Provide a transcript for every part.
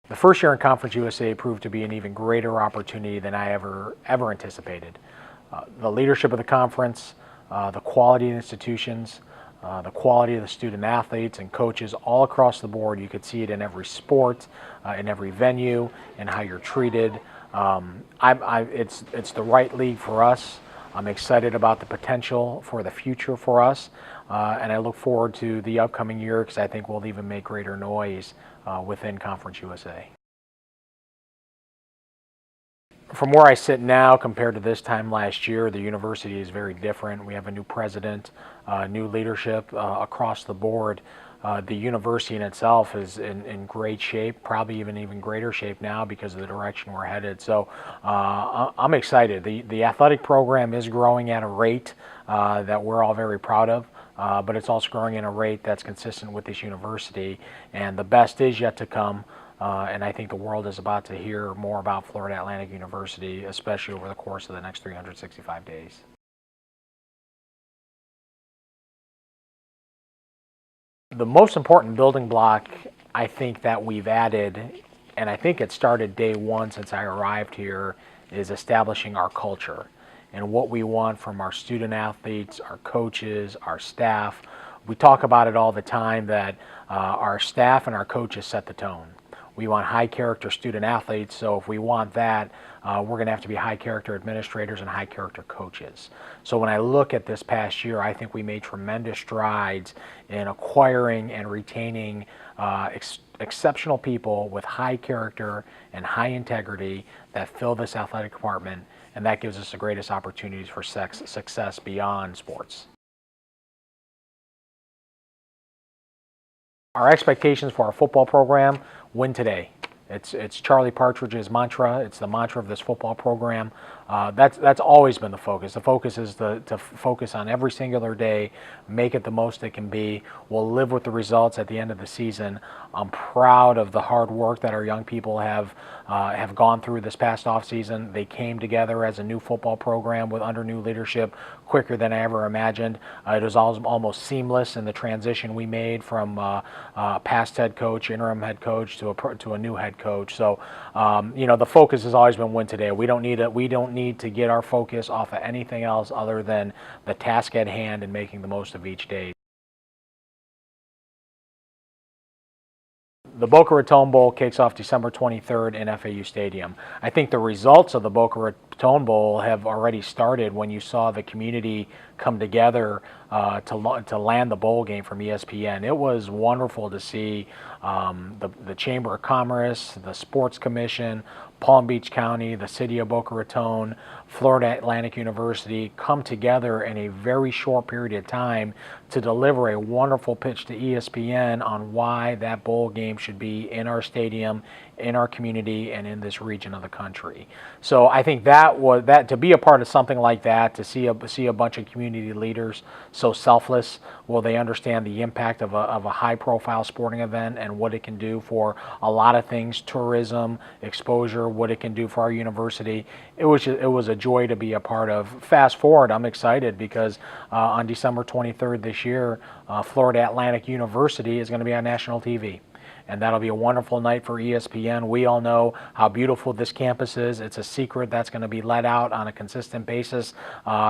The first year in Conference USA proved to be an even greater opportunity than I ever anticipated. The leadership of the conference, the quality of the institutions, the quality of the student athletes and coaches all across the board. You could see it in every sport, in every venue, and how you're treated. It's the right league for us. I'm excited about the potential for the future for us, and I look forward to the upcoming year because I think we'll even make greater noise within Conference USA. From where I sit now compared to this time last year, the university is very different. We have a new president, new leadership across the board. The university in itself is in great shape, probably even greater shape now because of the direction we're headed. So I'm excited. The athletic program is growing at a rate that we're all very proud of, but it's also growing at a rate that's consistent with this university, and the best is yet to come. And I think the world is about to hear more about Florida Atlantic University, especially over the course of the next 365 days. The most important building block I think that we've added, and I think it started day one since I arrived here, is establishing our culture and what we want from our student athletes, our coaches, our staff. We talk about it all the time that our staff and our coaches set the tone. We want high character student athletes, so if we want that, we're going to have to be high character administrators and high character coaches. So when I look at this past year, I think we made tremendous strides in acquiring and retaining exceptional people with high character and high integrity that fill this athletic department, and that gives us the greatest opportunities for success beyond sports. Our expectations for our football program: win today. It's Charlie Partridge's mantra. It's the mantra of this football program. That's always been the focus. The focus is to focus on every singular day, make it the most it can be. We'll live with the results at the end of the season. I'm proud of the hard work that our young people have gone through this past offseason. They came together as a new football program under new leadership quicker than I ever imagined. It was almost seamless in the transition we made from past head coach, interim head coach, to a new head coach. So, the focus has always been win today. We don't need to get our focus off of anything else other than the task at hand and making the most of each day. The Boca Raton Bowl kicks off December 23rd in FAU Stadium. I think the results of the Boca Raton Bowl have already started when you saw the community come together to land the bowl game from ESPN. It was wonderful to see the Chamber of Commerce, the Sports Commission, Palm Beach County, the City of Boca Raton, Florida Atlantic University come together in a very short period of time to deliver a wonderful pitch to ESPN on why that bowl game should be in our stadium, in our community, and in this region of the country. So I think that to be a part of something like that, to see a bunch of community leaders so selfless, well, they understand the impact of a high-profile sporting event and what it can do for a lot of things: tourism, exposure, what it can do for our university. It was a joy to be a part of. Fast forward, I'm excited because on December 23rd this year, Florida Atlantic University is going to be on national TV. And that'll be a wonderful night for ESPN. We all know how beautiful this campus is. It's a secret that's going to be let out on a consistent basis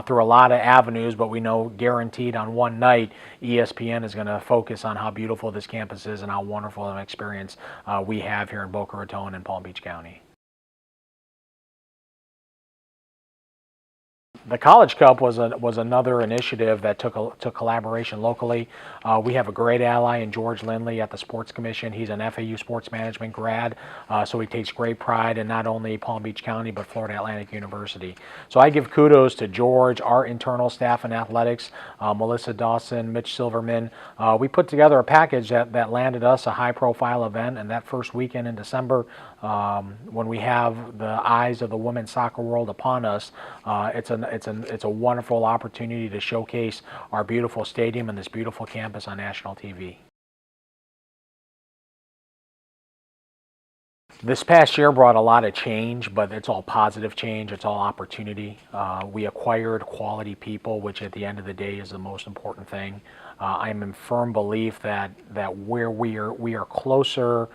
through a lot of avenues, but we know guaranteed on one night, ESPN is going to focus on how beautiful this campus is and how wonderful an experience we have here in Boca Raton and Palm Beach County. The College Cup was another initiative that took collaboration locally. We have a great ally in George Lindley at the Sports Commission. He's an FAU sports management grad, so he takes great pride in not only Palm Beach County but Florida Atlantic University. So I give kudos to George, our internal staff in athletics, Melissa Dawson, Mitch Silverman. We put together a package that landed us a high-profile event, and that first weekend in December, when we have the eyes of the women's soccer world upon us, it's a wonderful opportunity to showcase our beautiful stadium and this beautiful campus on national TV. This past year brought a lot of change, but it's all positive change. It's all opportunity. We acquired quality people, which at the end of the day is the most important thing. I'm in firm belief that where we are closer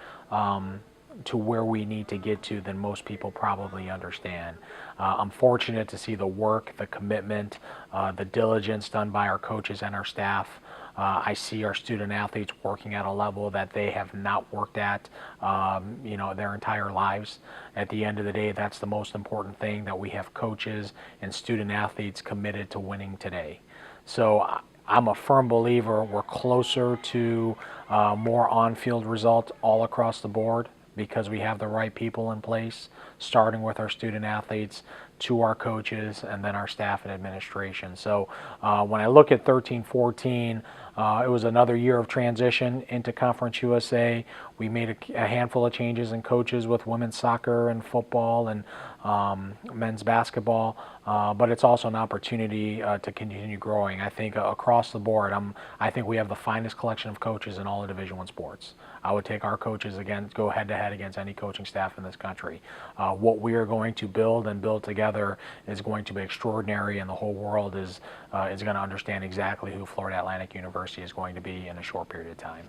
to where we need to get to than most people probably understand. I'm fortunate to see the work, the commitment, the diligence done by our coaches and our staff. I see our student athletes working at a level that they have not worked at, their entire lives. At the end of the day, that's the most important thing, that we have coaches and student athletes committed to winning today. So I'm a firm believer we're closer to more on-field results all across the board because we have the right people in place, starting with our student athletes, to our coaches, and then our staff and administration. So when I look at 13-14, it was another year of transition into Conference USA. We made a handful of changes in coaches with women's soccer and football and men's basketball, but it's also an opportunity to continue growing. I think across the board, I think we have the finest collection of coaches in all of Division I sports. I would take our coaches go head to head against any coaching staff in this country. What we are going to build and build together is going to be extraordinary, and the whole world is going to understand exactly who Florida Atlantic University is going to be in a short period of time.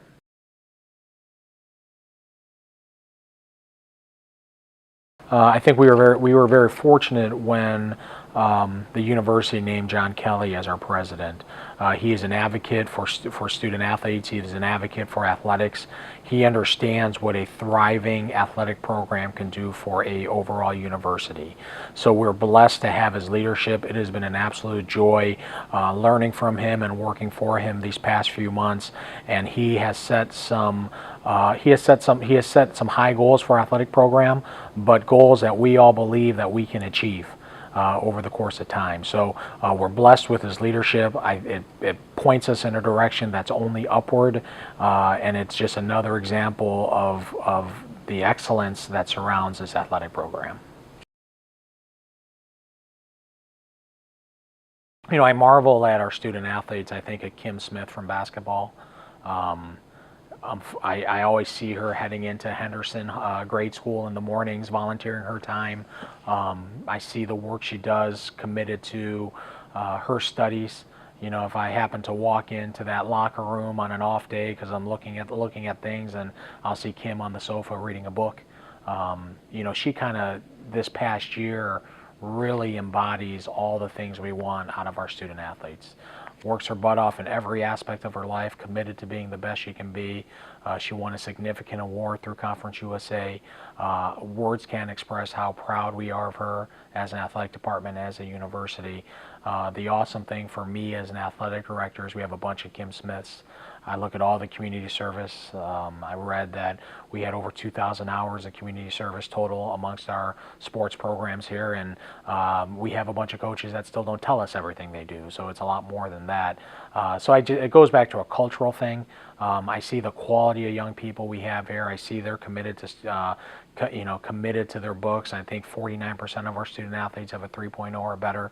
I think we were very fortunate when the university named John Kelly as our president. He is an advocate for student athletes. He is an advocate for athletics. He understands what a thriving athletic program can do for a overall university. So we're blessed to have his leadership. It has been an absolute joy learning from him and working for him these past few months. And he has set some high goals for our athletic program, but goals that we all believe that we can achieve over the course of time. So we're blessed with his leadership. It points us in a direction that's only upward, and it's just another example of the excellence that surrounds this athletic program. I marvel at our student athletes. I think of Kim Smith from basketball. I always see her heading into Henderson grade school in the mornings, volunteering her time. I see the work she does, committed to her studies. If I happen to walk into that locker room on an off day because I'm looking at things, and I'll see Kim on the sofa reading a book. She kind of, this past year, really embodies all the things we want out of our student athletes. Works her butt off in every aspect of her life, committed to being the best she can be. She won a significant award through Conference USA. Words can't express how proud we are of her as an athletic department, as a university. The awesome thing for me as an athletic director is we have a bunch of Kim Smiths. I look at all the community service. I read that we had over 2,000 hours of community service total amongst our sports programs here, and we have a bunch of coaches that still don't tell us everything they do, so it's a lot more than that. It goes back to a cultural thing. I see the quality of young people we have here. I see they're committed to committed to their books. I think 49% of our student athletes have a 3.0 or better.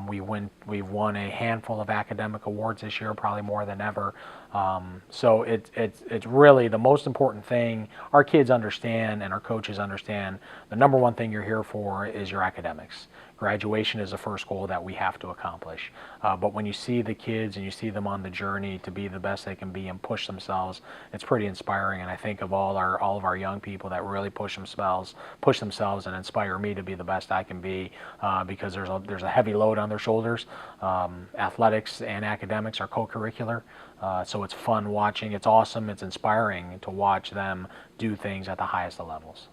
We've won a handful of academic awards this year, probably more than ever. So it's really the most important thing. Our kids understand and our coaches understand the number one thing you're here for is your academics. Graduation is the first goal that we have to accomplish. But when you see the kids and you see them on the journey to be the best they can be and push themselves, it's pretty inspiring. And I think of all of our young people that really push themselves and inspire me to be the best I can be, because there's a heavy load on their shoulders. Athletics and academics are co-curricular, so it's fun watching. It's awesome. It's inspiring to watch them do things at the highest of levels.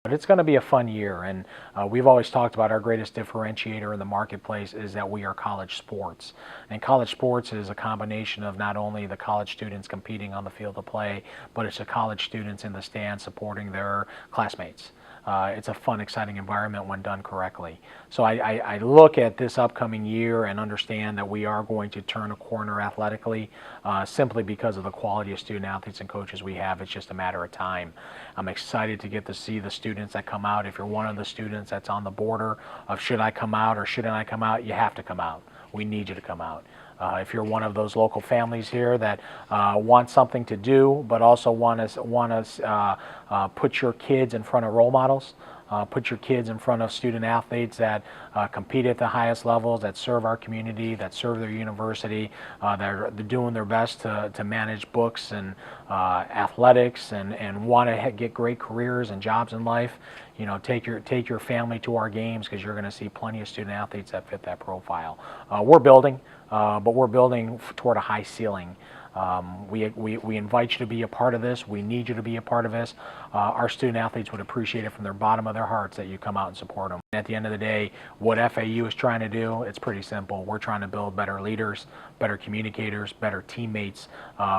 But it's going to be a fun year, and we've always talked about our greatest differentiator in the marketplace is that we are college sports. And college sports is a combination of not only the college students competing on the field of play, but it's the college students in the stands supporting their classmates. It's a fun, exciting environment when done correctly. So I look at this upcoming year and understand that we are going to turn a corner athletically, simply because of the quality of student athletes and coaches we have. It's just a matter of time. I'm excited to get to see the students that come out. If you're one of the students that's on the border of should I come out or shouldn't I come out, you have to come out. We need you to come out. If you're one of those local families here that want something to do, but also want to put your kids in front of role models, Put your kids in front of student athletes that compete at the highest levels, that serve our community, that serve their university, that are doing their best to manage books and athletics and want to get great careers and jobs in life. You know, take your family to our games, because you're going to see plenty of student athletes that fit that profile. We're building, but we're building toward a high ceiling. We invite you to be a part of this. We need you to be a part of this. Our student athletes would appreciate it from their bottom of their hearts that you come out and support them. At the end of the day, what FAU is trying to do, it's pretty simple. We're trying to build better leaders, better communicators, better teammates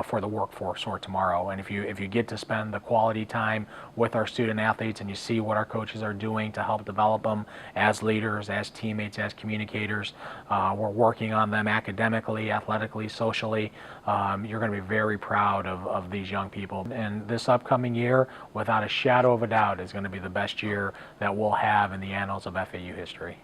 for the workforce for tomorrow. And if you get to spend the quality time with our student athletes and you see what our coaches are doing to help develop them as leaders, as teammates, as communicators, we're working on them academically, athletically, socially. You're going to be very proud of these young people. And this upcoming year, without a shadow of a doubt, is going to be the best year that we'll have in the annals of FAU history.